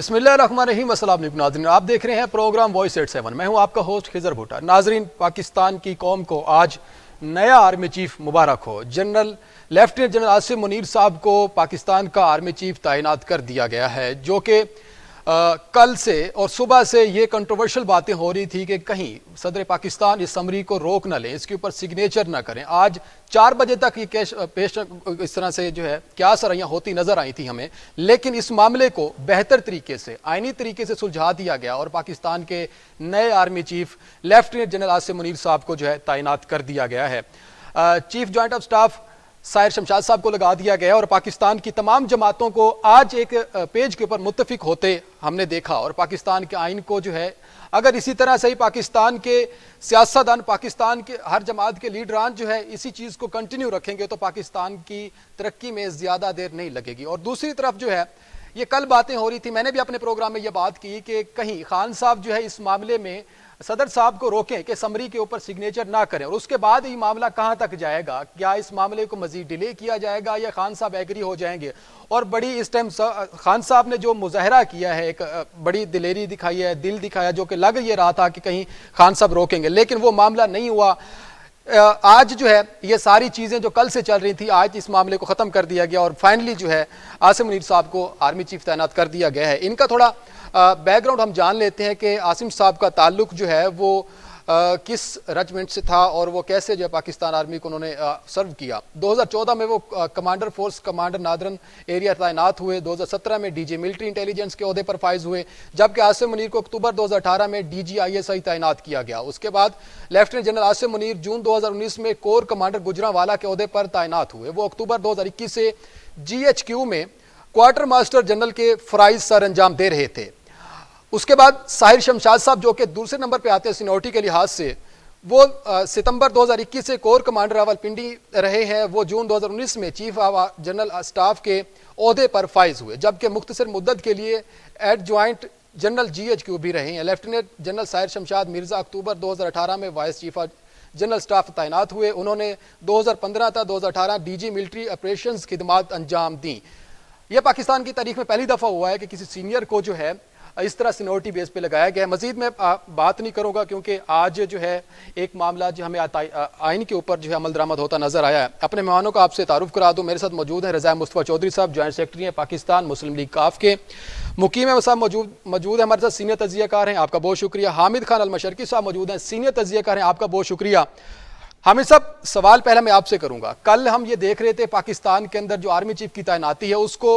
बिस्मिल्लाहिर्रहमानिर्रहीम। अस्सलाम वालेकुम नाज़रीन, आप देख रहे हैं प्रोग्राम वॉइस 87। मैं हूं आपका होस्ट खिजर भुट्टा। नाज़रीन, पाकिस्तान की कौम को आज नया आर्मी चीफ मुबारक हो। लेफ्टिनेंट जनरल आसिम मुनीर साहब को पाकिस्तान का आर्मी चीफ तैनात कर दिया गया है, जो कि कल से और सुबह से ये कंट्रोवर्शियल बातें हो रही थी कि कहीं सदर पाकिस्तान इस समरी को रोक न लें, इसके ऊपर सिग्नेचर न करें। आज 4 बजे तक ये पेश इस तरह से जो है क्या सरैयाँ होती नजर आई थी हमें, लेकिन इस मामले को बेहतर तरीके से आईनी तरीके से सुलझा दिया गया और पाकिस्तान के नए army chief lieutenant general Asim Munir साहब को जो है तैनात कर दिया गया है। Chief joint of staff Sahir Shamshad साहब को लगा दिया गया और पाकिस्तान की तमाम जमातों को आज एक पेज के ऊपर मुत्तफिक होते हमने देखा। और पाकिस्तान के आइन को जो है, अगर इसी तरह से ही पाकिस्तान के सियासतदान, पाकिस्तान के हर जमात के लीडरान जो है इसी चीज़ को कंटिन्यू रखेंगे तो पाकिस्तान की तरक्की में ज़्यादा देर नहीं लगेगी। और दूसरी तरफ जो है, ये कल बातें हो रही थी, मैंने भी अपने प्रोग्राम में ये बात की कि कहीं खान साहब जो है इस मामले में सदर साहब को रोकें कि समरी के ऊपर सिग्नेचर ना करें, और उसके बाद ये मामला कहां तक जाएगा। क्या इस मामले को मजीद डिले किया जाएगा या खान साहब एग्री हो जाएंगे। और बड़ी इस टाइम खान साहब ने जो मुजाहरा किया है, एक बड़ी दिलेरी दिखाई है, दिल दिखाया, जो कि लग ये रहा था कि कहीं खान साहब रोकेंगे, लेकिन वो मामला नहीं हुआ। आज जो है ये सारी चीज़ें जो कल से चल रही थी, आज इस मामले को ख़त्म कर दिया गया और फाइनली जो है आसिम मुनीर साहब को आर्मी चीफ तैनात कर दिया गया है। इनका थोड़ा बैकग्राउंड हम जान लेते हैं कि आसिम साहब का ताल्लुक जो है वो किस रेजिमेंट से था और वो कैसे जो है पाकिस्तान आर्मी को उन्होंने सर्व किया। 2014 में वो commander force commander northern area तैनात हुए। 2017 में डीजी मिलिट्री इंटेलिजेंस के ओहदे पर फाइज हुए, जबकि आसिम मुनीर को अक्टूबर 2018 में डीजी ISI तैनात किया गया। उसके बाद लेफ्टिनेंट जनरल आसिम मुनीर जून 2019 में कोर कमांडर गुजरांवाला के ओहदे पर तैनात हुए। वो अक्टूबर 2021 से GHQ में क्वार्टर मास्टर जनरल के फराइज सर अंजाम दे रहे थे। उसके बाद साहिर शमशाद साहब, जो कि दूसरे नंबर पे आते हैं सीनियरिटी के लिहाज से, वो सितंबर 2021 से कोर कमांडर रावलपिंडी रहे हैं। वो जून 2019 में चीफ ऑफ जनरल स्टाफ के ओहदे पर फाइज हुए, जबकि मुख्तसर मुद्दत के लिए एडजॉइंट जनरल GHQ भी रहे हैं। लेफ्टिनेंट जनरल साहिर शमशाद मिर्जा अक्टूबर 2018 में vice chief of general staff तैनात हुए। उन्होंने 2015 तक 2018 DG मिलिट्री ऑपरेशंस खिदमात अंजाम दी। यह पाकिस्तान की तारीख में पहली दफ़ा हुआ है कि किसी सीनियर को जो है इस तरह सीनियरिटी बेस पे लगाया गया है। मजीद मैं बात नहीं करूंगा क्योंकि आज जो है एक मामला जो हमें आइन के ऊपर जो है अमल दरामद होता नजर आया है। अपने मेहमानों का आपसे तारुफ करा दूं। मेरे साथ मौजूद है रज़ा मुस्तफ़ा चौधरी साहब, जॉइंट सेक्रेटरी हैं पाकिस्तान मुस्लिम लीग काफ के। मुकीम अहमद साहब मौजूद है हमारे साथ, सीनियर तजियाकार हैं, आपका बहुत शुक्रिया। हामिद खान अल-मशरकी साहब मौजूद हैं, सीनियर तजियाकार हैं, आपका बहुत शुक्रिया। हामिद साहब, सवाल पहले मैं आपसे करूंगा। कल हम ये देख रहे थे पाकिस्तान के अंदर जो आर्मी चीफ की तैनाती है उसको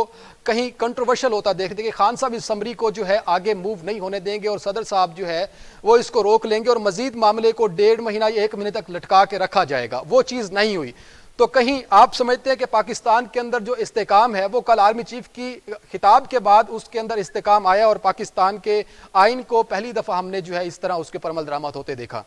कहीं कंट्रोवर्शियल होता देख रहे थे कि खान साहब इस समरी को जो है आगे मूव नहीं होने देंगे और सदर साहब जो है वो इसको रोक लेंगे और मजीद मामले को 1.5 महीना या 1 महीने तक लटका के रखा जाएगा। वो चीज़ नहीं हुई। तो कहीं आप समझते हैं कि पाकिस्तान के अंदर जो इस्तेकाम है वो कल आर्मी चीफ की खिताब के बाद उसके अंदर इस्तेकाम आया और पाकिस्तान के आइन को पहली दफ़ा हमने जो है इस तरह उसके पर अमल दरामद होते देखा।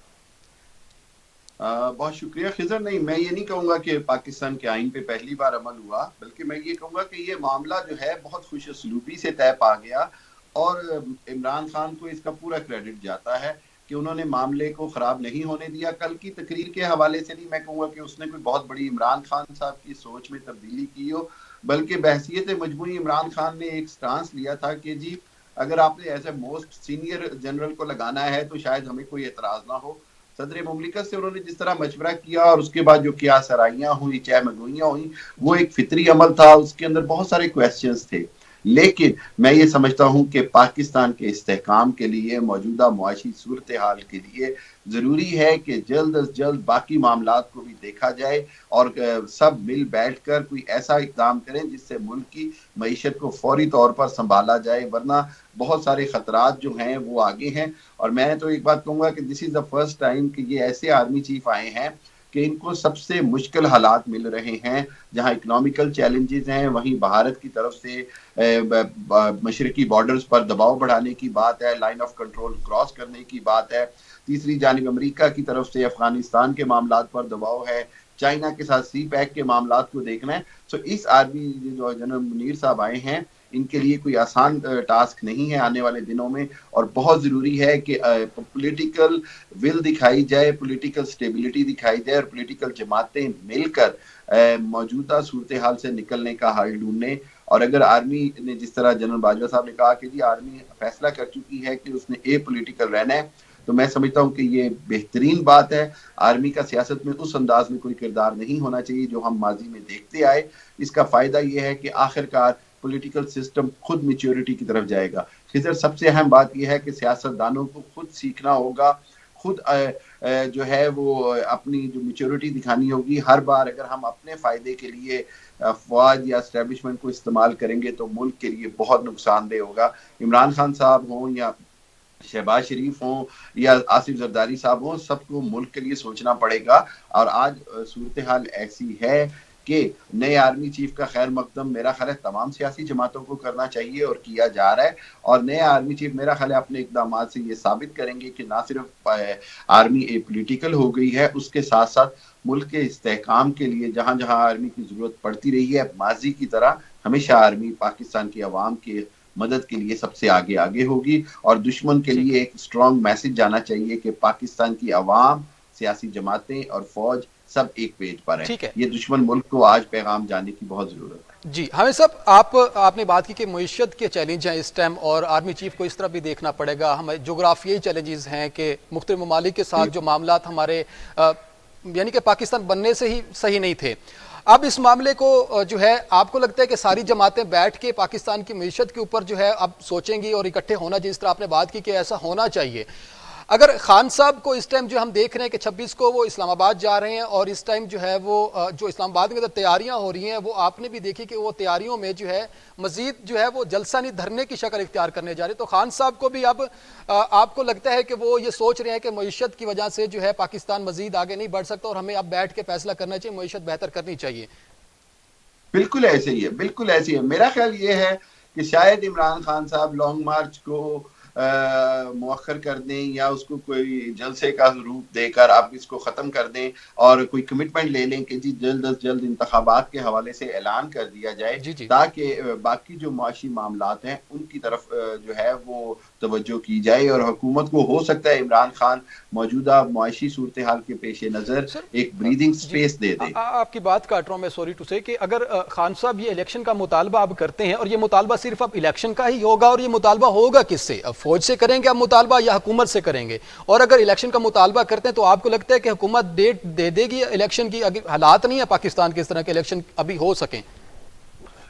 बहुत शुक्रिया खिजर। नहीं, मैं ये नहीं कहूंगा कि पाकिस्तान के आइन पे पहली बार अमल हुआ, बल्कि मैं ये कहूंगा कि ये मामला जो है बहुत खुशअस्लूबी से तय पा गया और इमरान खान को इसका पूरा क्रेडिट जाता है कि उन्होंने मामले को खराब नहीं होने दिया। कल की तकरीर के हवाले से नहीं मैं कहूंगा कि उसने कोई बहुत बड़ी इमरान खान साहब की सोच में तब्दीली की हो, बल्कि बहसीयत मजबूरी इमरान खान ने एक स्टांस लिया था कि जी अगर आपने as a most senior general को लगाना है तो शायद हमें कोई एतराज ना हो। सदर मुमलिकत से उन्होंने जिस तरह मशवरा किया और उसके बाद जो क्या सराइयां हुई, चाहे मगोइयां हुई, वो एक फितरी अमल था। उसके अंदर बहुत सारे क्वेश्चंस थे, लेकिन मैं ये समझता हूं कि पाकिस्तान के इस्तेहकाम के लिए, मौजूदा मुआशी सूरत हाल के लिए जरूरी है कि जल्द अज जल्द बाकी मामलात को भी देखा जाए और सब मिल बैठकर कोई ऐसा इक़दाम करें जिससे मुल्क की मईशत को फौरी तौर पर संभाला जाए, वरना बहुत सारे खतरात जो हैं वो आगे हैं। और मैं तो एक बात कहूंगा कि this is the first time कि ये ऐसे आर्मी चीफ आए हैं कि इनको सबसे मुश्किल हालात मिल रहे हैं, जहां इकोनॉमिकल चैलेंजेस हैं, वहीं भारत की तरफ से मशरकी बॉर्डर्स पर दबाव बढ़ाने की बात है, लाइन ऑफ कंट्रोल क्रॉस करने की बात है। तीसरी जानिब अमेरिका की तरफ से अफगानिस्तान के मामलात पर दबाव है, चाइना के साथ CPEC के मामलात को देखना है। तो इस आर्मी जो जनरल मुनीर साहब आए हैं, इनके लिए कोई आसान टास्क नहीं है आने वाले दिनों में, और बहुत जरूरी है कि पॉलिटिकल विल दिखाई जाए, पॉलिटिकल स्टेबिलिटी दिखाई जाए और पॉलिटिकल जमातें मिलकर मौजूदा सूरत हाल से निकलने का हल ढूंढने और अगर आर्मी ने, जिस तरह जनरल बाजवा साहब ने कहा कि जी आर्मी फैसला कर चुकी है कि उसने एपॉलिटिकल रहना है, तो मैं समझता हूं कि ये बेहतरीन बात है। आर्मी का सियासत में उस अंदाज में कोई किरदार नहीं होना चाहिए जो हम माजी में देखते आए। इसका फायदा यह है कि आखिरकार पॉलिटिकल सिस्टम खुद मेच्योरिटी की तरफ जाएगा। खिजर, सबसे अहम बात यह है कि सियासतदानों को खुद सीखना होगा, खुद जो है वो अपनी जो मेच्योरिटी दिखानी होगी। हर बार अगर हम अपने फायदे के लिए अफवाज या एस्टेब्लिशमेंट को इस्तेमाल करेंगे तो मुल्क के लिए बहुत नुकसानदेह होगा। इमरान खान साहब हों या शहबाज शरीफ हों या आसिफ जरदारी साहब हों, सबको मुल्क के लिए सोचना पड़ेगा। और आज सूरत हाल ऐसी है कि नए आर्मी चीफ का खैर मकदम मेरा ख्याल है तमाम सियासी जमातों को करना चाहिए और किया जा रहा है। और नए आर्मी चीफ मेरा ख्याल है अपने इकदाम से ये साबित करेंगे कि ना सिर्फ आर्मी पॉलिटिकल हो गई है, उसके साथ साथ मुल्क के इस्तेहकाम के लिए जहां जहां आर्मी की जरूरत पड़ती रही है, माजी की तरह हमेशा आर्मी पाकिस्तान की आवाम के मदद के लिए सबसे आगे आगे होगी। और दुश्मन के लिए एक स्ट्रॉन्ग मैसेज जाना चाहिए कि पाकिस्तान की आवाम, सियासी जमातें और फौज सब एक पेज पर है। ये दुश्मन मुल्क को आज पैगाम जाने की बहुत जरूरत है। जी हमें सब आपने बात की कि मईशत के चैलेंज हैं इस टाइम, और आर्मी चीफ को इस तरह भी देखना पड़ेगा। हमें जोग्राफियाई चैलेंजेस हैं कि मुख्तलिफ ममालिक के साथ जो मामलात हमारे यानी कि पाकिस्तान बनने से ही सही नहीं थे। अब इस मामले को जो है, आपको लगता है कि सारी जमातें बैठ के पाकिस्तान की मईशत के ऊपर जो है अब सोचेंगी और इकट्ठे होना, जिस तरह आपने बात की कि ऐसा होना चाहिए। अगर खान साहब को इस टाइम जो हम देख रहे हैं कि 26 को वो इस्लामाबाद जा रहे हैं, और इस टाइम जो है वो जो इस्लामाबाद में तैयारियां हो रही हैं, वो आपने भी देखी कि वो तैयारियों में जो है मजीद जो है वो जलसा नहीं धरने की शक्ल इख्तियार करने जा रहे। तो खान साहब को भी अब आपको लगता है कि वो ये सोच रहे हैं कि मईशत की वजह से जो है पाकिस्तान मजीद आगे नहीं बढ़ सकता और हमें अब बैठ के फैसला करना चाहिए, मईशत बेहतर करनी चाहिए? बिल्कुल ऐसे ही है, बिल्कुल ऐसे ही है। मेरा ख्याल ये है कि शायद इमरान खान साहब लॉन्ग मार्च को मुअख्खर कर दें या उसको कोई जलसे का रूप देकर आप इसको खत्म कर दें और कोई कमिटमेंट ले लें कि जी जल्द अज जल्द इंतखाबात के हवाले से ऐलान कर दिया जाए, ताकि बाकी जो मुआशी मामलात हैं उनकी तरफ जो है वो तवज्जो की जाए। और हुकूमत को हो सकता है इमरान खान मौजूदा मुआशी सूरत हाल के पेश नज़र एक ब्रीदिंग स्पेस दे दे। आपकी बात काट रहा हूं मैं, सॉरी टू से, कि अगर खान साहब ये इलेक्शन का मुतालबा अब करते हैं, और ये मुतालबा सिर्फ अब इलेक्शन का ही होगा, और ये मुतालबा होगा किससे? अब फौज से करेंगे अब मुतालबा या हुकूमत से करेंगे? और अगर इलेक्शन का मुतालबा करते हैं तो आपको लगता है कि हुकूमत डेट दे देगी इलेक्शन की? अगर हालात नहीं है पाकिस्तान के इस तरह के इलेक्शन अभी हो सकें।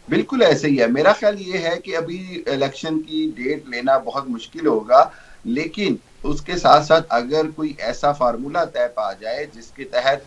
बिल्कुल ऐसे ही है। मेरा ख्याल ये है कि अभी इलेक्शन की डेट लेना बहुत मुश्किल होगा, लेकिन उसके साथ साथ अगर कोई ऐसा फार्मूला तय पा जाए जिसके तहत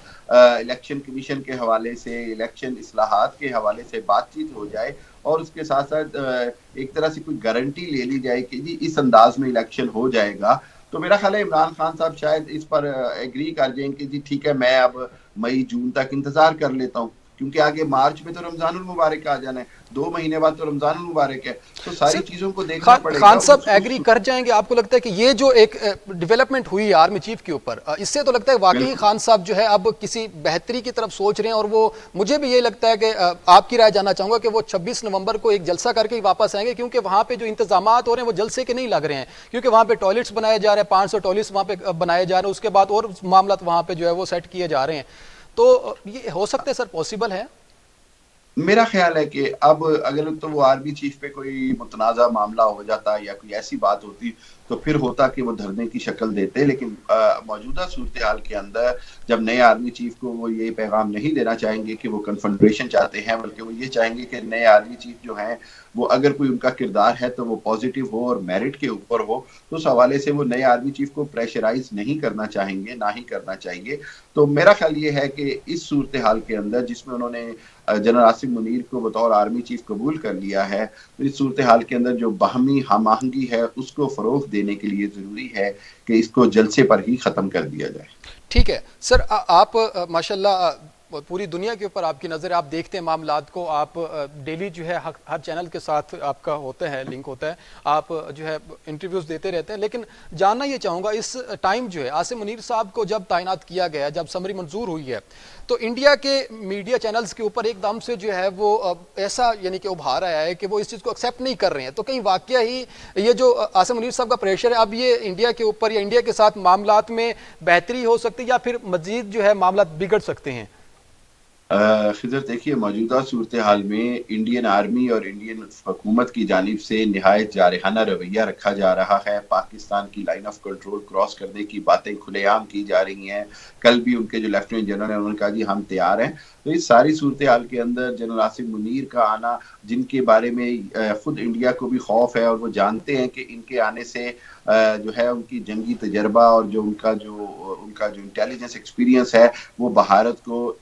इलेक्शन कमीशन के हवाले से, इलेक्शन इस्लाहात के हवाले से बातचीत हो जाए और उसके साथ साथ एक तरह से कोई गारंटी ले ली जाए कि जी इस अंदाज में इलेक्शन हो जाएगा, तो मेरा ख्याल है इमरान खान साहब शायद इस पर एग्री कर जाएं कि जी ठीक है, मैं अब मई जून तक इंतजार कर लेता हूँ, क्योंकि आगे मार्च में तो रमजानुल मुबारक आ जाना है, 2 महीने बाद तो रमजानुल मुबारक है, तो सारी चीजों को देखना पड़ेगा। खान साहब एग्री कर जाएंगे? आपको लगता है कि ये जो एक डेवलपमेंट हुई है आर्मी चीफ के ऊपर, इससे तो लगता है वाकई खान साहब जो है अब किसी बेहतरी की तरफ सोच रहे हैं? और वो मुझे भी ये लगता है कि आपकी राय जानना चाहूंगा कि वो 26 नवंबर को एक जलसा करके ही वापस आएंगे, क्योंकि वहां पे जो इंतजामात हो रहे हैं वो जलसे के नहीं लग रहे हैं, क्योंकि वहां पे टॉयलेट्स बनाए जा रहे हैं, 500 टॉयलेट्स वहां पे बनाए जा रहे हैं, उसके बाद और मामला वहां पे जो है वो सेट किए जा रहे हैं। तो ये हो सकता है सर, पॉसिबल है? मेरा ख्याल है कि अब अगर तो वो आर्मी चीफ पे कोई मुतनाज़ा मामला हो जाता या कोई ऐसी बात होती तो फिर होता कि वो धरने की शक्ल देते, लेकिन मौजूदा सूरत हाल के अंदर जब नए आर्मी चीफ को वो ये पैगाम नहीं देना चाहेंगे कि वो कन्फ्रंटेशन चाहते हैं, बल्कि वो ये चाहेंगे कि नए आर्मी चीफ जो हैं वो अगर कोई उनका किरदार है तो वो पॉजिटिव हो और मेरिट के ऊपर हो, तो उस हवाले से वो नए आर्मी चीफ को प्रेशराइज नहीं करना चाहेंगे, ना ही करना चाहिए। तो मेरा ख्याल ये है कि इस सूरत हाल के अंदर जिसमें उन्होंने जनरल आसिफ मुनीर को बतौर आर्मी चीफ कबूल कर लिया है, तो इस सूरत हाल के अंदर जो बाहमी हम आहंगी है उसको फरोग देने के लिए जरूरी है कि इसको जलसे पर ही खत्म कर दिया जाए। ठीक है सर, आप माशाल्लाह पूरी दुनिया के ऊपर आपकी नज़र, आप देखते हैं मामलात को, आप डेली जो है हर चैनल के साथ आपका होता है, लिंक होता है, आप जो है इंटरव्यूज़ देते रहते हैं, लेकिन जानना ये चाहूँगा इस टाइम जो है आसिम मुनीर साहब को जब तैनात किया गया, जब समरी मंजूर हुई है, तो इंडिया के मीडिया चैनल्स के ऊपर एकदम से जो है वो ऐसा यानी कि उभार आया है कि वो इस चीज़ को एक्सेप्ट नहीं कर रहे हैं। तो कहीं वाकया ही ये जो आसिम मुनीर साहब का प्रेशर है, अब ये इंडिया के ऊपर या इंडिया के साथ मामलात में बेहतरी हो सकती है या फिर मजीद जो है मामला बिगड़ सकते हैं? खिज़र देखिए, मौजूदा सूरत हाल में इंडियन आर्मी और इंडियन हुकूमत की जानिब से निहायत जारहाना रवैया रखा जा रहा है। पाकिस्तान की लाइन ऑफ कंट्रोल क्रॉस करने की बातें खुलेआम की जा रही हैं। कल भी उनके जो लेफ्टिनेंट जनरल हैं उन्होंने कहा जी हम तैयार हैं। तो इस सारी सूरत हाल के अंदर जनरल आसिम मुनीर का आना, जिनके बारे में खुद इंडिया को भी खौफ है और वो जानते हैं कि इनके आने से जो है उनकी जंगी तजर्बा और जो उनका जो इंटेलिजेंस एक्सपीरियंस है वो भारत को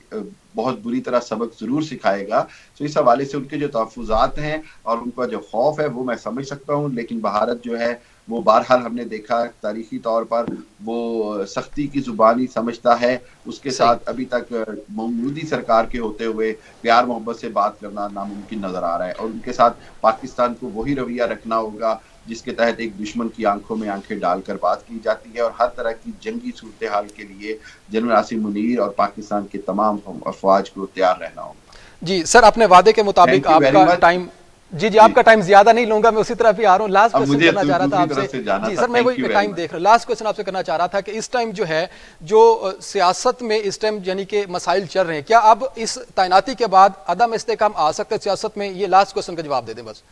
बहुत बुरी तरह सबक जरूर सिखाएगा। तो इस हवाले से उनके जो तहफ़्फ़ुज़ात हैं और उनका जो खौफ है वो मैं समझ सकता हूँ, लेकिन भारत जो है वो बहरहाल हमने देखा तारीखी तौर पर वो सख्ती की जुबानी समझता है। उसके सही। साथ अभी तक मौजूदी सरकार के होते हुए प्यार मोहब्बत से बात करना नामुमकिन नजर आ रहा है और उनके साथ पाकिस्तान को वही रवैया रखना होगा जिसके तहत एक दुश्मन की आंखों में आंखें डालकर बात की जाती है और हर तरह की जंगी सूरत हाल के लिए जनरल आसिम मुनीर और पाकिस्तान के तमाम अफवाज को तैयार रहना होगा। जी सर, अपने वादे के मुताबिक थैंक यू वेरी आपका मच। टाइम, जी आपका टाइम ज्यादा नहीं लूंगा, मैं उसी तरफ ही आ रहा हूँ। लास्ट अब क्वेश्चन मुझे करना चाह रहा था दूसरी आपसे। तरफ से जाना जी था। सर, मैं थैंक यू वही वेरी टाइम मच। देख रहा, लास्ट क्वेश्चन आपसे करना चाह रहा था कि इस टाइम जो है जो सियासत में इस टाइम यानी कि मसाइल चल रहे हैं, क्या अब इस तैनाती के बाद अदम इस्तेकाम आ सकता है सियासत में? ये लास्ट क्वेश्चन का जवाब दे दें बस।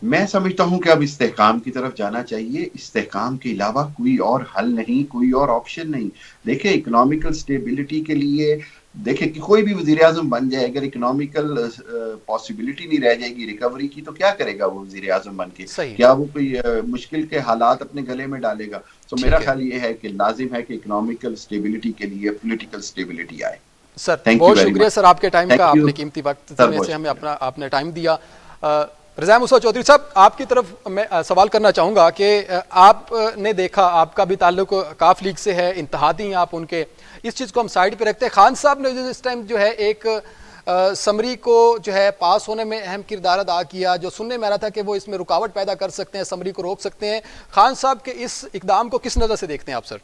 मैं समझता हूं कि अब इस्तेहकाम की तरफ जाना चाहिए। इस्तेहकाम के अलावा कोई और हल नहीं, कोई और ऑप्शन नहीं। देखिए, इकोनॉमिकल स्टेबिलिटी के लिए देखिए कि कोई भी वजीर आजम बन जाए, अगर इकोनॉमिकल पॉसिबिलिटी नहीं रह जाएगी रिकवरी की, तो क्या करेगा वो वजीर आजम बन के? सही। क्या वो कोई मुश्किल के हालात अपने गले में डालेगा? तो मेरा ठीक है ख्याल ये है कि लाजिम है कि इकोनॉमिकल स्टेबिलिटी के लिए पोलिटिकल स्टेबिलिटी आए। सर, थैंक यू बहुत वेरी शुक्रिया मच। सर आपके टाइम का, थैंक यू आपने कीमती वक्त सर, में बहुत से हमें शुक्रिया। अपना आपने टाइम दिया। रज़ा मूसा चौधरी साहब, आपकी तरफ मैं सवाल करना चाहूँगा कि आपने देखा, आपका भी ताल्लुक काफ लीग से है, इंतहादी हैं आप उनके, इस चीज़ को हम साइड पे रखते हैं। खान साहब ने इस टाइम जो है एक समरी को जो है पास होने में अहम किरदार अदा किया, जो सुनने में आ रहा था कि वो इसमें रुकावट पैदा कर सकते हैं, समरी को रोक सकते हैं। खान साहब के इस इकदाम को किस नज़र से देखते हैं आप सर?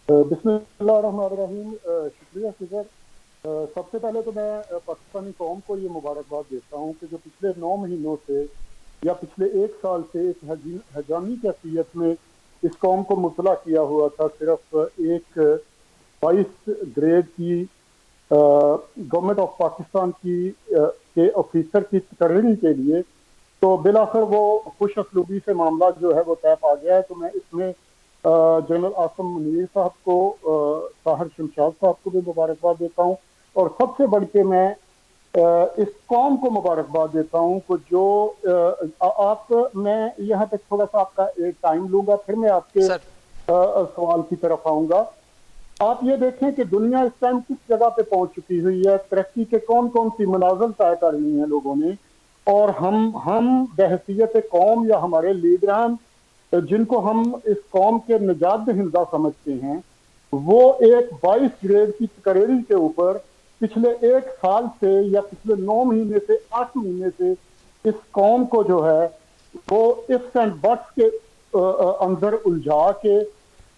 बिस्मिल्लाहिर्रहमानिर्रहीम। शुक्रिया फिजर। सबसे पहले तो मैं पाकिस्तानी कौम को ये मुबारकबाद देता हूँ कि जो पिछले 9 महीनों से या पिछले 1 साल से एक हजामी कैफियत में इस कौम को मुतला किया हुआ था, सिर्फ एक 22 ग्रेड की गवर्नमेंट ऑफ पाकिस्तान की के ऑफिसर की तकरीरी के लिए, तो बिलाखिर वो खुश असलूबी से मामला जो है वो तय पा गया है। तो मैं इसमें जनरल आसिम मुनीर साहब को, ताहिर शमशाद साहब को भी मुबारकबाद देता हूँ और सबसे बढ़ के मैं इस कौम को मुबारकबाद देता हूँ को जो मैं यहाँ तक थोड़ा सा आपका एक टाइम लूंगा, फिर मैं आपके सर सवाल की तरफ आऊंगा। आप ये देखें कि दुनिया इस टाइम किस जगह पे पहुंच चुकी हुई है, तरक्की के कौन कौन सी मनाजिल तय कर ली हैं लोगों ने, और हम बहसीयत कौम या हमारे लीडरान जिनको हम इस कौम के निजात दहिंदा समझते हैं, वो एक 22 ग्रेड की तकरीरी के ऊपर पिछले 1 साल से या पिछले 9 महीने से 8 महीने से इस कौम को जो है वो इफ्स एंड बट्स के अंदर उलझा के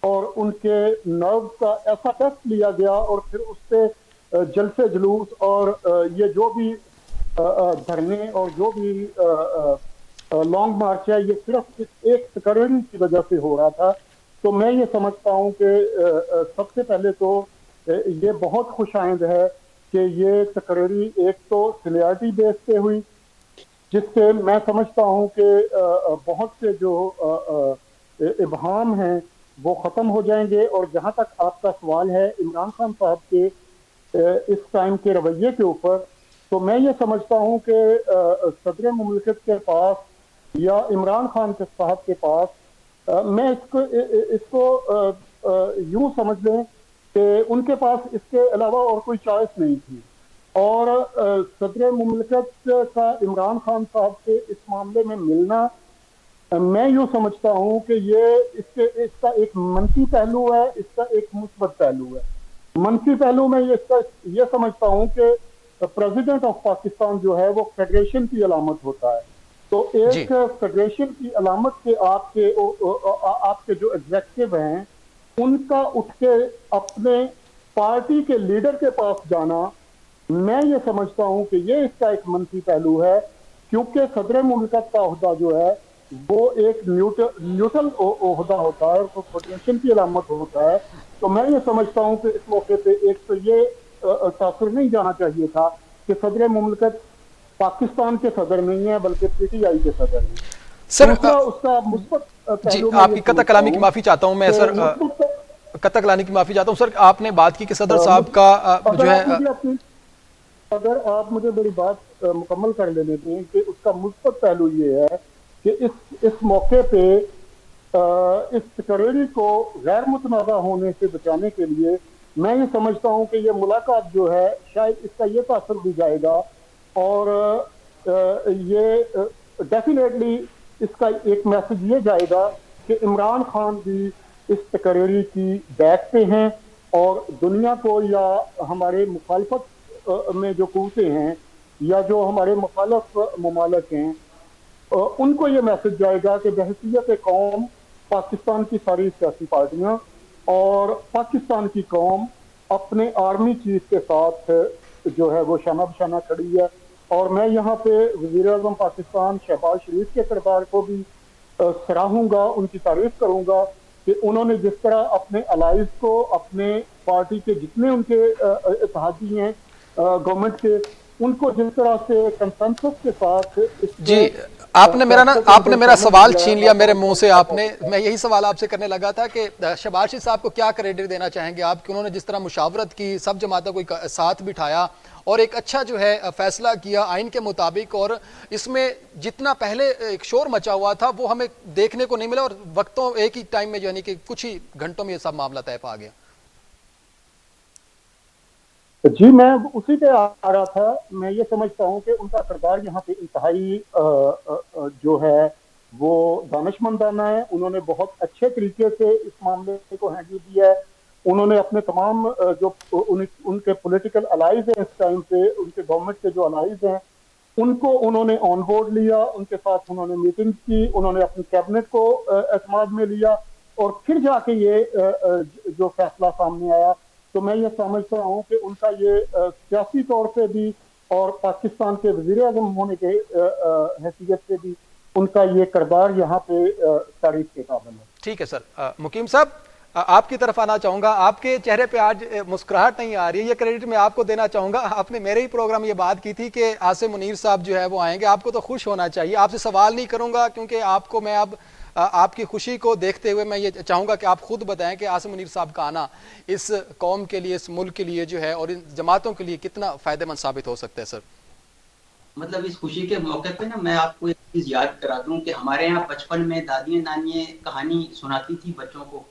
और उनके नर्व का ऐसा टेस्ट लिया गया और फिर उससे जलसे जुलूस और ये जो भी धरने और जो भी लॉन्ग मार्च है, ये सिर्फ इस एक तकरीरी की वजह से हो रहा था। तो मैं ये समझता हूँ कि सबसे पहले तो ये बहुत खुशाइंद है कि ये तकरीरी एक तो सिलियरिटी बेस पे हुई, जिससे मैं समझता हूँ कि बहुत से जो इबहाम हैं वो ख़त्म हो जाएंगे। और जहाँ तक आपका सवाल है इमरान खान साहब के इस टाइम के रवैये के ऊपर, तो मैं ये समझता हूँ कि सदर मुमलिकत के पास या इमरान खान के साहब के पास, मैं इसको यूं समझ लें कि उनके पास इसके अलावा और कोई चॉइस नहीं थी। और सदर मुमलिकत का इमरान खान साहब से इस मामले में मिलना, मैं यूं समझता हूं कि इसका एक मनफी पहलू है, इसका एक मुस्बत पहलू है। मनफी पहलू में ये समझता हूं कि प्रेसिडेंट ऑफ पाकिस्तान जो है वो फेडरेशन की अलामत होता है। तो एक फेडरेशन की अलामत के आपके जो एग्जेक्टिव हैं उनका उठ के अपने पार्टी के लीडर के पास जाना, मैं ये समझता हूं कि ये इसका एक मनफी पहलू है, क्योंकि सदर मुमलिकत का ओहदा जो है वो एक न्यूट्रल ओहदा होता है, तो फेडरेशन की अलामत होता है। तो मैं ये समझता हूं कि इस मौके पे एक तो ये तासुर नहीं जाना चाहिए था कि सदर मुमलकत पाकिस्तान के सदर नहीं है बल्कि पीटीआई के सदर हैं। सर दूसरा उसका मुस्बत जी, पहलू मैं आपकी ये कतक समझता कलामी की हूं माफी चाहता हूं मैं कि सर, कतक कलामी की माफी चाहता हूं सर। आपने बात की कि सदर साहब का जो अगर है आप मुझे अपनी अगर आप मुझे मेरी बात मुकम्मल कर लेने दें कि उसका मुस्बत पहलू ये है कि इस मौके पे इस तकरीरी को गैर मुतनाज़ा होने से बचाने के लिए मैं ये समझता हूँ कि ये मुलाकात जो है शायद इसका ये तासर भी जाएगा और ये डेफिनेटली इसका एक मैसेज ये जाएगा कि इमरान खान भी इस तकरीरी की बैक पे हैं और दुनिया को या हमारे मुखालफत में जो कुव्वतें हैं या जो हमारे मुखालफ ममालक हैं उनको ये मैसेज जाएगा कि बहसीयत कौम पाकिस्तान की सारी सियासी पार्टियां और पाकिस्तान की कौम अपने आर्मी चीफ के साथ जो है वो शाना बशाना खड़ी है। और मैं यहाँ पे वज़ीर आज़म पाकिस्तान शहबाज शरीफ के किरदार को भी सराहूंगा, उनकी तारीफ करूंगा कि उन्होंने जिस तरह अपने अलाइज को, अपने पार्टी के जितने उनके इत्तेहादी हैं गवर्नमेंट के, उनको जिस तरह से कंसेंसस के साथ जी, आपने मेरा सवाल छीन लिया मेरे मुंह से। आपने, मैं यही सवाल आपसे करने लगा था कि शहबाज शरीफ साहब को क्या क्रेडिट देना चाहेंगे आप कि उन्होंने जिस तरह मुशावरत की, सब जमातों को साथ बिठाया और एक अच्छा जो है फैसला किया आइन के मुताबिक, और इसमें जितना पहले एक शोर मचा हुआ था वो हमें देखने को नहीं मिला और वक्तों एक ही टाइम में यानी कि कुछ ही घंटों में ये सब मामला तय पा गया। जी, मैं उसी पे आ रहा था। मैं ये समझता हूँ कि उनका किरदार यहाँ पे इंतहाई जो है वो दानिशमंदाना है। उन्होंने बहुत अच्छे तरीके से इस मामले को हैंडल किया है। उन्होंने अपने तमाम जो उनके पॉलिटिकल अलाइज हैं इस टाइम पे, उनके गवर्नमेंट के जो अलाइज हैं उनको उन्होंने ऑन बोर्ड लिया, उनके साथ उन्होंने मीटिंग की, उन्होंने अपनी कैबिनेट को एतमाद में लिया और फिर जाके ये जो फैसला सामने आया। तो मैं ये समझता हूँ कि उनका ये सियासी तौर पे भी और पाकिस्तान के वज़ीर आज़म होने के हैसियत से भी उनका ये किरदार यहाँ पे तारीफ के काबिल है। ठीक है सर। मुकीम साहब, आपकी तरफ आना चाहूंगा। आपके चेहरे पे आज मुस्कुराहट नहीं आ रही है, ये क्रेडिट मैं आपको देना चाहूंगा। आपने मेरे ही प्रोग्राम में ये बात की थी कि आसिम मुनीर साहब जो है वो आएंगे, आपको तो खुश होना चाहिए। आपसे सवाल नहीं करूंगा क्योंकि आपको मैं अब आपकी खुशी को देखते हुए मैं ये चाहूंगा कि आप खुद बताएं कि आसिम मुनीर साहब का आना इस कौम के लिए, इस मुल्क के लिए जो है और इन जमातों के लिए कितना फायदेमंद साबित हो सकता है। सर, मतलब इस खुशी के मौके पे ना मैं आपको एक चीज याद करा दूं कि हमारे यहाँ बचपन में दादियां नानियां कहानी सुनाती थी बच्चों को,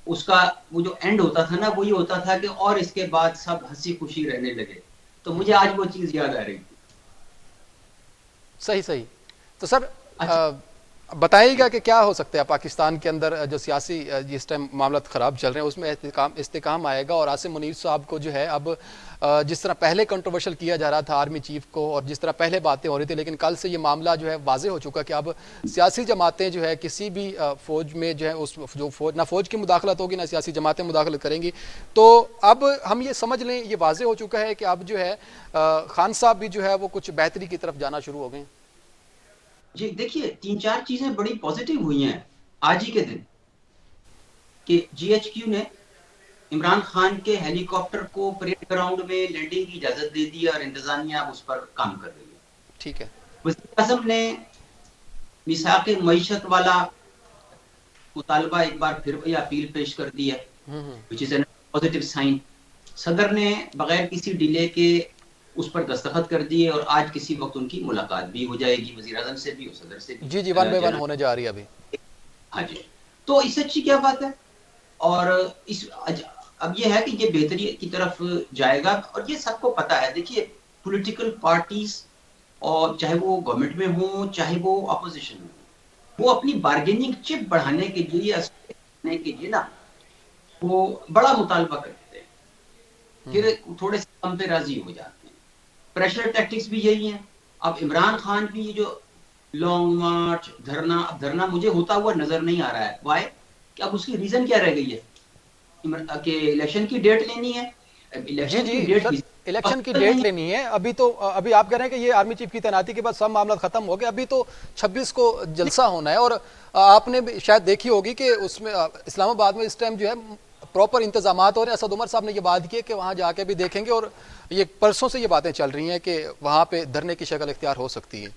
उसका वो जो एंड होता था ना वो ये होता था कि और इसके बाद सब हंसी खुशी रहने लगे। तो मुझे आज वो चीज याद आ रही थी। सही सही। तो सर बताइएगा कि क्या हो सकता है पाकिस्तान के अंदर जो सियासी जिस टाइम मामला खराब चल रहे हैं उसमें इस्तेकाम आएगा और आसिम मुनीर साहब को जो है अब जिस तरह पहले कंट्रोवर्शियल किया जा रहा था आर्मी चीफ को और जिस तरह पहले बातें हो रही थी, लेकिन कल से ये मामला जो है वाजे हो चुका कि अब सियासी जमातें जो है किसी भी फौज में जो है उस जो फौज ना फौज की मुदाखलत होगी ना सियासी जमातें मुदाखलत करेंगी। तो अब हम ये समझ लें, ये वाजे हो चुका है कि अब जो है खान साहब भी जो है वो कुछ बेहतरी की तरफ जाना शुरू हो गए। जी देखिए, 3-4 चीजें बड़ी पॉजिटिव हुई हैं आज ही के दिन कि जीएचक्यू ने इमरान खान के हेलीकॉप्टर को परेड ग्राउंड में लैंडिंग की इजाजत दे दी और इंतजामिया उस पर काम कर रही है। ठीक है। वज़ीर आज़म ने मिसाक़ मईशत वाला मुतालबा एक बार फिर अपील पेश कर दी है, which is an positive sign. सदर ने बगैर किसी डिले के उस पर दस्तखत कर दिए और आज किसी वक्त उनकी मुलाकात भी हो जाएगी वज़ीर आज़म से भी और सदर से भी। जी 1 बाय 1 होने जा रही है अभी। हाँ जी, तो इससे अच्छी क्या बात है। और इस अब ये है कि ये बेहतरी की तरफ जाएगा और ये सबको पता है। देखिए, पॉलिटिकल पार्टीज और चाहे वो गवर्नमेंट में हो चाहे वो अपोजिशन में हो, वो अपनी बार्गेनिंग चिप बढ़ाने के लिए ना वो बड़ा मुतालबा करते हैं, फिर थोड़े से कम पे राजी हो जाते हैं। प्रेशर टैक्टिक्स भी यही है। अब इमरान खान की ये जो लॉन्ग मार्च धरना मुझे होता हुआ नजर नहीं आ रहा है। वाई? कि अब उसकी रीजन क्या रह गई है कि इलेक्शन की डेट लेनी है। इलेक्शन की डेट लेनी है। अभी तो अभी आप कह रहे हैं कि ये आर्मी चीफ की तैनाती के बाद सब मामला खत्म हो गया। अभी तो 26 को जलसा होना है और आपने शायद देखी होगी कि उसमें इस्लामाबाद में इस टाइम जो है प्रॉपर इंतजामात हो रहे हैं? असद उमर साहब ने ये बात की है कि वहाँ जाके भी देखेंगे, और ये परसों से ये बातें चल रही हैं कि वहाँ पे धरने की शक्ल इख्तियार हो सकती है।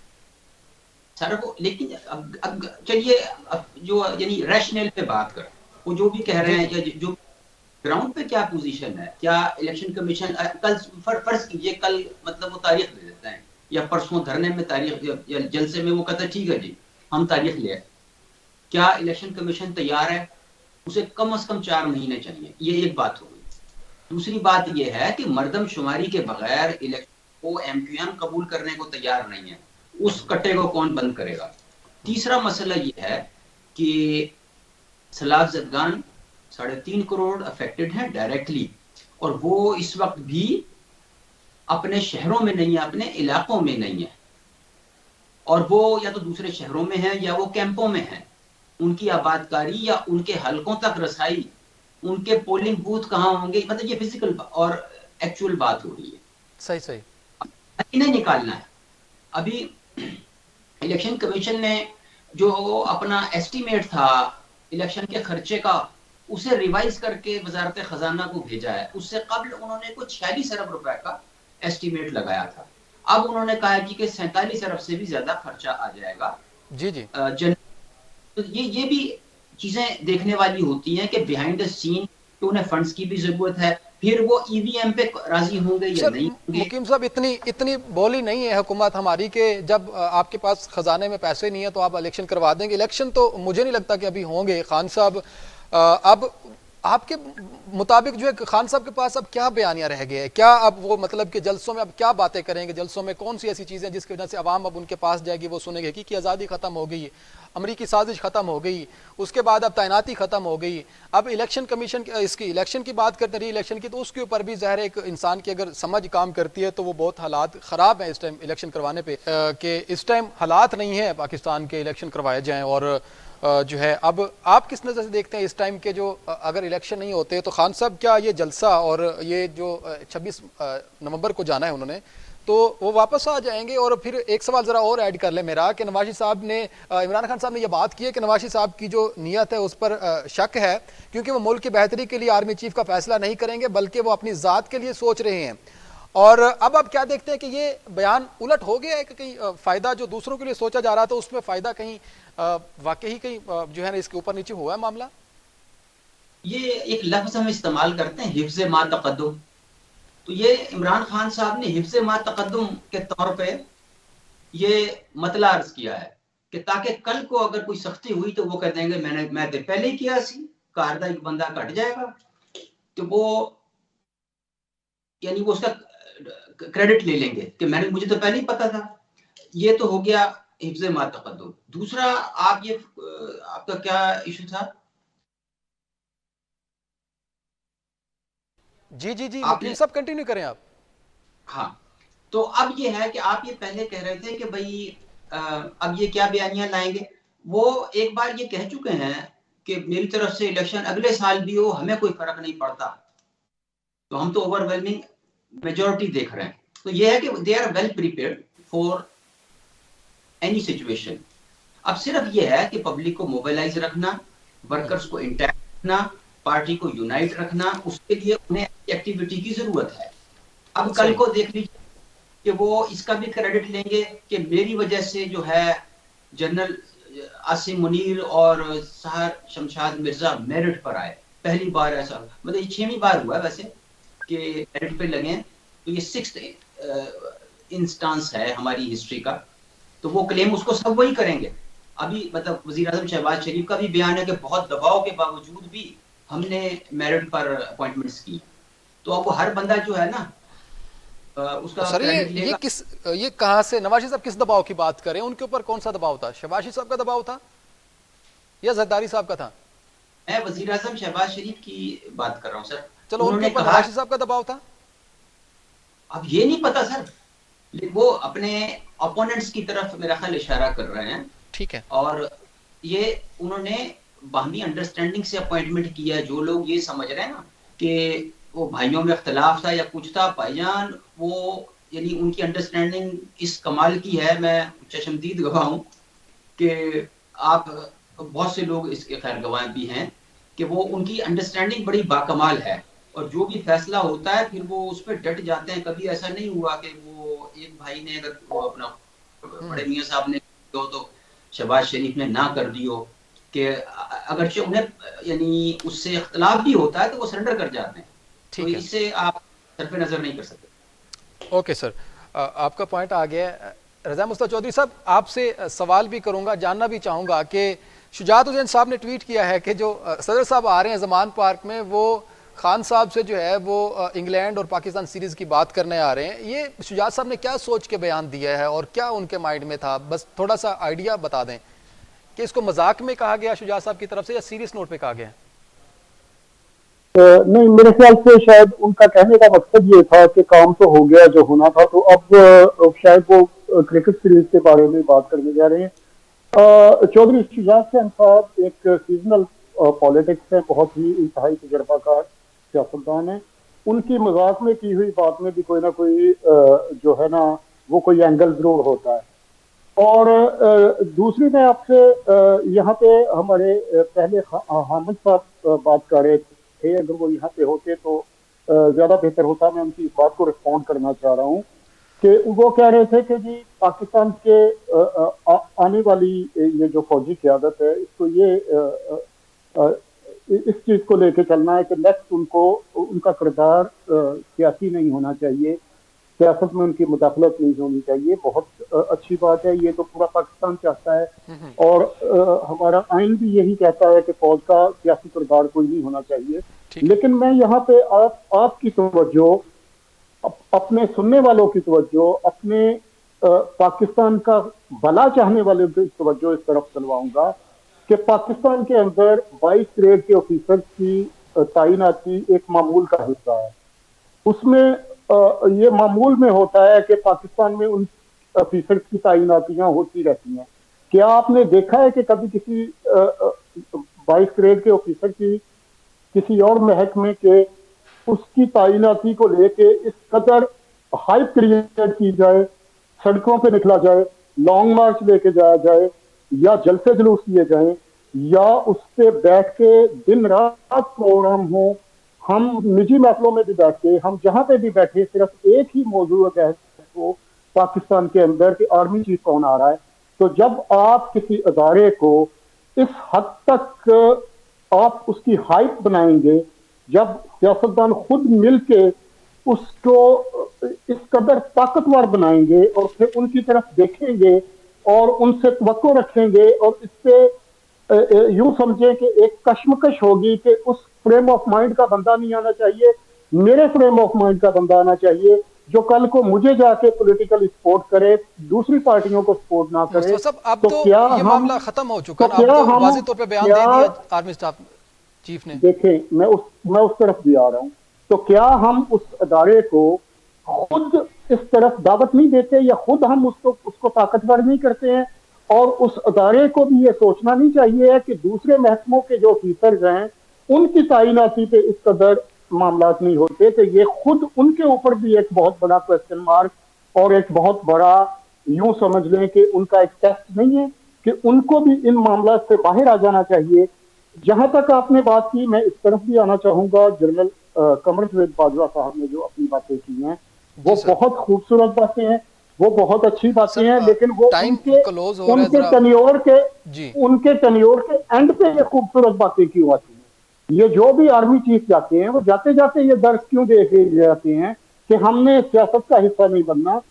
सर वो लेकिन अब चलिए, अब जो यानी रैशनल पे बात कर, वो जो भी कह रहे हैं, या जो ग्राउंड पे क्या पोजीशन है, क्या इलेक्शन कमीशन कल फर्ज कीजिए, कल मतलब वो तारीख दे देते हैं या परसों धरने में तारीख या जलसे में वो कहता है ठीक है जी हम तारीख ले आए, क्या इलेक्शन कमीशन तैयार है? उसे कम से कम 4 महीने चाहिए। ये एक बात हो गई। दूसरी बात यह है कि मर्दमशुमारी के बगैर इलेक्शन को एमक्यूएम कबूल करने को तैयार नहीं है, उस कट्टे को कौन बंद करेगा? तीसरा मसला यह है कि सलाह जदगान 3.5 करोड़ अफेक्टेड हैं डायरेक्टली, और वो इस वक्त भी अपने शहरों में नहीं है, अपने इलाकों में नहीं है, और वो या तो दूसरे शहरों में है या वो कैंपों में है। उनकी आबादकारी या उनके हलकों तक रसाई, उनके पोलिंग बूथ कहाँ होंगे, मतलब ये फिजिकल और एक्चुअल बात हो रही है। सही सही इन्हें निकालना है। अभी इलेक्शन कमीशन ने जो अपना एस्टीमेट था इलेक्शन के खर्चे का, उसे रिवाइज करके वजारत खजाना को भेजा है। उससे कबल उन्होंने कुछ 46 अरब रुपए का एस्टीमेट लगाया था। अब उन्होंने कहा कि 47 अरब से भी ज्यादा खर्चा आ जाएगा। जी जी। तो ये भी चीजें देखने वाली होती हैं कि बिहाइंड द सीन तो उन्हें फंड्स की भी जरूरत है, फिर वो ईवीएम पे राजी होंगे या नहीं होंगे। मुकीम साहब, इतनी बोली नहीं है हुकूमत हमारी कि जब आपके पास खजाने में पैसे नहीं है तो आप इलेक्शन करवा देंगे। इलेक्शन तो मुझे नहीं लगता कि अभी होंगे। खान साहब, अब आपके मुताबिक जो है खान साहब के पास अब क्या बयानियां रह गए हैं? क्या अब वो मतलब कि जलसों में अब क्या बातें करेंगे? जलसों में कौन सी ऐसी चीज़ें जिसकी वजह से अवाम अब उनके पास जाएगी, वो सुनेंगे कि आज़ादी ख़त्म हो गई, अमरीकी साजिश ख़त्म हो गई, उसके बाद अब तैनाती ख़त्म हो गई, अब इलेक्शन कमीशन इसकी इलेक्शन की बात करते रही इलेक्शन की, तो उसके ऊपर भी ज़ाहिर एक इंसान की अगर समझ काम करती है तो वो बहुत हालात ख़राब हैं इस टाइम इलेक्शन करवाने पे, कि इस टाइम हालात नहीं है पाकिस्तान के इलेक्शन करवाए जाएँ। और जो है अब आप किस नज़र से देखते हैं इस टाइम के जो अगर इलेक्शन नहीं होते तो खान साहब क्या ये जलसा और ये जो 26 नवंबर को जाना है उन्होंने, तो वो वापस आ जाएंगे? और फिर एक सवाल ज़रा और ऐड कर ले मेरा, कि नवाज़ साहब ने इमरान खान साहब ने ये बात की है कि नवाज़ साहब की जो नीयत है उस पर शक है, क्योंकि वो मुल्क की बेहतरी के लिए आर्मी चीफ का फैसला नहीं करेंगे बल्कि वो अपनी ज़ात के लिए सोच रहे हैं। और अब आप क्या देखते हैं कि ये बयान उलट हो गया है कि कहीं फ़ायदा जो दूसरों के लिए सोचा जा रहा था उसमें फ़ायदा कहीं वाकई कहीं जो है ना इसके ऊपर नीचे हुआ है मामला? ये एक लफ्ज हम इस्तेमाल करते हैं, हिफ्ज़ मा तक़द्दुम। तो ये इमरान खान साहब ने हिफ्ज़ मा तक़द्दुम के तौर पे ये मतला अर्ज किया है कि ताकि कल को अगर कोई सख्ती हुई तो वो कह देंगे मैं तो पहले ही किया सी, कारदा एक बंदा कट जाएगा, तो वो यानी वो उसका क्रेडिट ले लेंगे कि मुझे तो पहले ही पता था। ये तो हो गया हिफ्ज़ मा तक़द्दुम। दूसरा, आप ये आपका क्या इशू था? जी जी जी, मुकीम साहब कंटिन्यू करें आप। हाँ, तो अब ये है कि आप ये पहले कह रहे थे कि भाई अब ये क्या बयानियां लाएंगे। वो एक बार ये कह चुके हैं कि मेरी तरफ से इलेक्शन अगले साल भी हो, हमें कोई फर्क नहीं पड़ता। तो हम तो ओवरवेलमिंग मेजॉरिटी देख रहे हैं। तो ये है कि they are well prepared for any situation. अब सिर्फ ये है कि पब्लिक को मोबिलाइज रखना, वर्कर्स को इंटैक्ट रखना, पार्टी को यूनाइट रखना, उसके लिए उन्हें एक्टिविटी की जरूरत है। अब कल को देख लीजिए कि वो इसका भी क्रेडिट लेंगे कि मेरी वजह से जो है जनरल आसिम मुनीर और सहर शमशाद मिर्जा मेरिट पर आए। पहली बार ऐसा, मतलब ये 6वीं बार हुआ है वैसे कि मेरिट पे लगे। तो ये 6th इंस्टांस है हमारी हिस्ट्री का। तो वो क्लेम उसको सब वही करेंगे। अभी मतलब वजीर आजम शहबाज शरीफ का भी बयान है कि बहुत दबाव के बावजूद भी हमने मेरिट पर अपॉइंटमेंट्स की। तो अब वो हर बंदा जो है ना उसका सर ये कहां से नवाज साहब किस दबाव की बात करें? उनके ऊपर कौन सा दबाव था? शहबाज साहब का दबाव था या जरदारी साहब का था? मैं वजीर आजम शहबाज शरीफ की बात कर रहा हूँ सर। चलो, उनके ऊपर नवाज साहब का दबाव था? अब ये नहीं पता सर, वो अपने ओपोनेंट्स की तरफ मेरा ख्याल इशारा कर रहे हैं। ठीक है। और ये उन्होंने बाहमी अंडरस्टैंडिंग से अपॉइंटमेंट किया है। जो लोग ये समझ रहे हैं ना कि वो भाइयों में इख्तलाफ था या कुछ था, भाईजान वो यानी उनकी अंडरस्टैंडिंग इस कमाल की है, मैं चशमदीद गवाह हूं कि आप बहुत से लोग इसके खैर गवाह भी हैं कि वो उनकी अंडरस्टैंडिंग बड़ी बाकमाल है, और जो भी फैसला होता है फिर वो उस पर डट जाते हैं। कभी ऐसा नहीं हुआ कि वो एक भाई ने, अगर वो अपना बड़े मियाँ साहब ने हो तो शहबाज शरीफ ने ना कर दी हो, कि अगरचे उन्हें यानी उससे इख्तलाफ भी होता है तो वो सरेंडर कर जाते हैं। तो ठीक है। इससे आप सरफे नजर नहीं कर सकते। ओके सर, आपका पॉइंट आ गया है। रज़ा मुस्तफ़ा चौधरी साहब, आपसे सवाल भी करूंगा, जानना भी चाहूंगा कि शुजात हुसैन साहब ने ट्वीट किया है कि जो सदर साहब आ रहे हैं ज़मान पार्क में, वो खान साहब से जो है वो इंग्लैंड और पाकिस्तान सीरीज़ की बात करने आ रहे हैं। ये शुजात साहब ने क्या सोच के बयान दिया है और क्या उनके माइंड में था? बस थोड़ा सा आइडिया बता दें कि इसको मजाक में कहा गया शुजात साहब की तरफ से या सीरियस नोट पे कहा गया? नहीं, मेरे ख्याल से शायद उनका कहने का मकसद ये था कि काम तो हो गया जो होना था, तो अब शायद वो क्रिकेट सीरीज के बारे में बात करने जा रहे हैं। चौधरी शुजात हुसैन साहब एक सीजनल पॉलिटिक्स है, बहुत ही इंतहाई तजर्बाकार सियासतदान है। उनकी मजाक में की हुई बात में भी कोई ना कोई जो है ना वो कोई एंगल जरूर होता है। और दूसरी मैं आपसे यहाँ पे हमारे पहले हामिद साहब बात कर रहे थे, अगर वो यहाँ पे होते तो ज्यादा बेहतर होता। मैं उनकी इस बात को रिस्पॉन्ड करना चाह रहा हूँ कि वो कह रहे थे कि जी पाकिस्तान के आने वाली ये जो फौजी क़यादत है, इसको ये इस चीज को लेके चलना है कि नेक्स्ट उनको उनका किरदार सियासी नहीं होना चाहिए, सियासत में उनकी मुदाखलत नहीं होनी चाहिए। बहुत अच्छी बात है, ये तो पूरा पाकिस्तान चाहता है, और हमारा आइन भी यही कहता है कि फौज का सियासी किरदार कोई नहीं होना चाहिए। लेकिन मैं यहाँ पे आपकी तवज्जो, अपने सुनने वालों की तवज्जो, अपने पाकिस्तान का भला चाहने वालों की तवज्जो इस तरफ चलवाऊंगा कि पाकिस्तान के अंदर 22 ग्रेड के ऑफिसर्स की तैनाती एक मामूल का हिस्सा है। उसमें ये मामूल में होता है कि पाकिस्तान में उन ऑफिसर्स की तैनातियां होती रहती हैं। क्या आपने देखा है कि कभी किसी 22 ग्रेड के ऑफिसर की किसी और महकमे के उसकी तैनाती को लेके इस कदर हाइप क्रिएट की जाए, सड़कों पे निकला जाए, लॉन्ग मार्च लेके जाया जाए, या जलसे जुलूस किए जाए, या उस पे बैठ के दिन रात प्रोग्राम हो? हम निजी महफलों में भी बैठे, हम जहां पे भी बैठे, सिर्फ एक ही मौजूद है वो पाकिस्तान के अंदर कि आर्मी चीफ कौन आ रहा है। तो जब आप किसी अदारे को इस हद तक आप उसकी हाइप बनाएंगे, जब सियासतदान खुद मिलके उसको इस कदर ताकतवर बनाएंगे और फिर उनकी तरफ देखेंगे और उनसे तवक्को रखेंगे, और इससे यूं समझे कि एक कश्मकश होगी कि उस फ्रेम ऑफ माइंड का बंदा नहीं आना चाहिए, मेरे फ्रेम ऑफ माइंड का बंदा आना चाहिए, जो कल को मुझे जाके पॉलिटिकल सपोर्ट करे, दूसरी पार्टियों को सपोर्ट ना करे। सब अब तो क्या ये मामला खत्म हो चुका है, अब तो वाज़ेह तौर पे बयान दे दिया आर्मी स्टाफ चीफ ने। देखें, मैं उस तरफ भी आ रहा हूं। तो क्या हम उस अदारे को खुद इस तरफ दावत नहीं देते, या खुद हम उसको ताकतवर नहीं करते हैं? और उस अदारे को भी ये सोचना नहीं चाहिए कि दूसरे महकमों के जो ऑफिसर्स हैं उनकी तैनाती पे इस कदर मामला नहीं होते, तो ये खुद उनके ऊपर भी एक बहुत बड़ा क्वेश्चन मार्क और एक बहुत बड़ा, यूं समझ लें कि उनका एक टेस्ट नहीं है कि उनको भी इन मामला से बाहर आ जाना चाहिए। जहां तक आपने बात की, मैं इस तरफ भी आना चाहूंगा। जनरल कमर जावेद बाजवा साहब ने जो अपनी बातें की हैं वो बहुत खूबसूरत बातें हैं, वो बहुत अच्छी बातें हैं, लेकिन वो उनके टन्योर के एंड पे ये खूबसूरत बातें क्यों आती हैं? ये जो भी आर्मी चीफ जाते हैं वो जाते जाते ये दर्ज क्यों दे के जाते हैं कि हमने सियासत का हिस्सा नहीं बनना?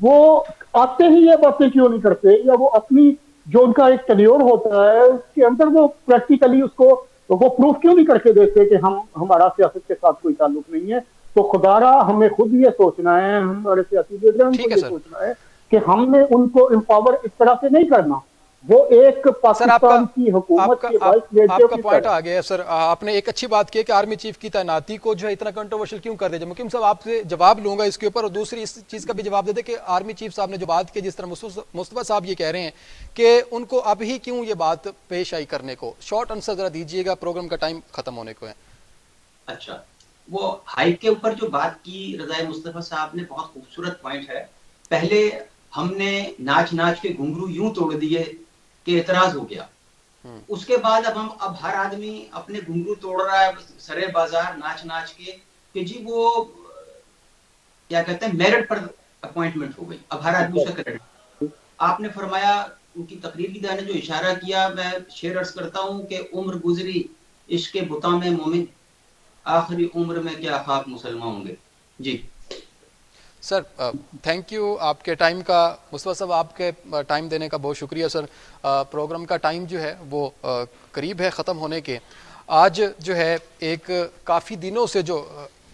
वो आते ही ये बातें क्यों नहीं करते, या वो अपनी जो उनका एक टन्योर होता है उसके अंदर वो प्रैक्टिकली उसको वो प्रूफ क्यों नहीं करके देते कि हमारा सियासत के साथ कोई ताल्लुक नहीं है? तो खुदारा हमें खुद ये सोचना है, हमारे सियासी लीडरों को ये सोचना है कि हमने उनको एम्पावर इस तरह से नहीं करना। वो एक पाकिस्तान की हुकूमत के आपका पॉइंट आ गया सर। आपने एक अच्छी बात की कि आर्मी चीफ की तैनाती को जो है इतना कंट्रोवर्शियल क्यों कर दिया। मुकीम साहब, आपसे जवाब लूंगा इसके ऊपर, और दूसरी इस चीज का भी जवाब दे दे कि आर्मी चीफ साहब ने जो बात की, जिस तरह मुस्तफा साहब ये कह रहे हैं कि उनको अब ही क्यों ये बात पेश आई करने को, शॉर्ट आंसर जरा दीजिएगा, प्रोग्राम का टाइम खत्म होने को है। अच्छा, वो हाइप के ऊपर जो बात की रज़ा मुस्तफा साहब ने, बहुत खूबसूरत पॉइंट है। पहले हमने नाच नाच के घुंघरू यूं तोड़ दिए कि एतराज हो गया, उसके बाद अब हर आदमी अपने घुंघरू तोड़ रहा है सरे बाजार नाच नाच के कि जी वो क्या कहते हैं मेरिट पर अपॉइंटमेंट हो गई, अब हर आदमी उसका क्रेडिट। आपने फरमाया उनकी तकरीर की ने जो इशारा किया, मैं शेर अर्ज करता हूं कि उम्र गुजरी इश्क बुता में मोमिन, आखिरी उम्र में क्या खाक मुसलमान होंगे। जी सर थैंक यू आपके टाइम का, मुस्तफा साहब आपके टाइम देने का बहुत शुक्रिया सर। प्रोग्राम का टाइम जो है वो करीब है ख़त्म होने के। आज जो है एक काफ़ी दिनों से जो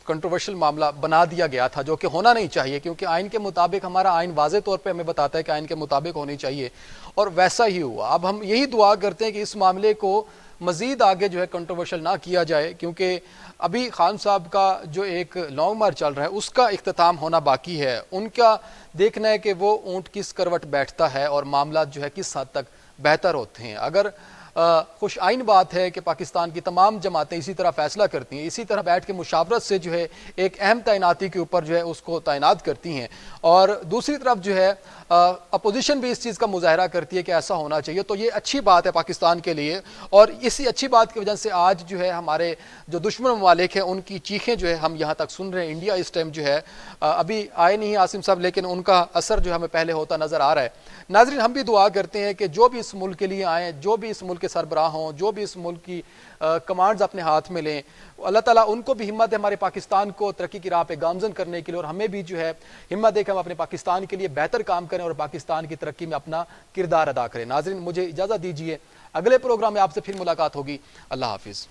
कंट्रोवर्शियल मामला बना दिया गया था, जो कि होना नहीं चाहिए, क्योंकि आइन के मुताबिक हमारा आइन वाज़े तौर पे हमें बताता है कि आइन के मुताबिक होनी चाहिए, और वैसा ही हुआ। अब हम यही दुआ करते हैं कि इस मामले को मज़ीद आगे जो है कंट्रोवर्शियल ना किया जाए, क्योंकि अभी खान साहब का जो एक लॉन्ग मार्च चल रहा है उसका इख्तिताम होना बाकी है। उनका देखना है कि वो ऊँट किस करवट बैठता है और मामला जो है किस हद तक बेहतर होते हैं। अगर खुश आइन बात है कि पाकिस्तान की तमाम जमातें इसी तरह फैसला करती हैं, इसी तरह बैठ के मुशावरत से जो है एक अहम तैनाती के ऊपर जो है उसको तैनात करती हैं, और दूसरी तरफ जो है अपोजिशन भी इस चीज़ का मुजाहरा करती है कि ऐसा होना चाहिए, तो ये अच्छी बात है पाकिस्तान के लिए। और इसी अच्छी बात की वजह से आज जो है हमारे जो दुश्मन ममालिक हैं उनकी चीखें जो है हम यहाँ तक सुन रहे हैं। इंडिया इस टाइम जो है अभी आए नहीं आसिम साहब, लेकिन उनका असर जो हमें पहले होता नज़र आ रहा है। नाज़रीन, हम भी दुआ करते हैं कि जो भी इस मुल्क के लिए आएँ, जो भी इस मुल्क के सरबराह हों, जो भी इस मुल्क की कमांड्स अपने हाथ में लें, अल्लाह ताला उनको भी हिम्मत है हमारे पाकिस्तान को तरक्की की राह पे गामजन करने के लिए, और हमें भी जो है हिम्मत है कि हम अपने पाकिस्तान के लिए बेहतर काम करें और पाकिस्तान की तरक्की में अपना किरदार अदा करें। नाज़रीन, मुझे इजाज़त दीजिए, अगले प्रोग्राम में आपसे फिर मुलाकात होगी। अल्लाह हाफिज़।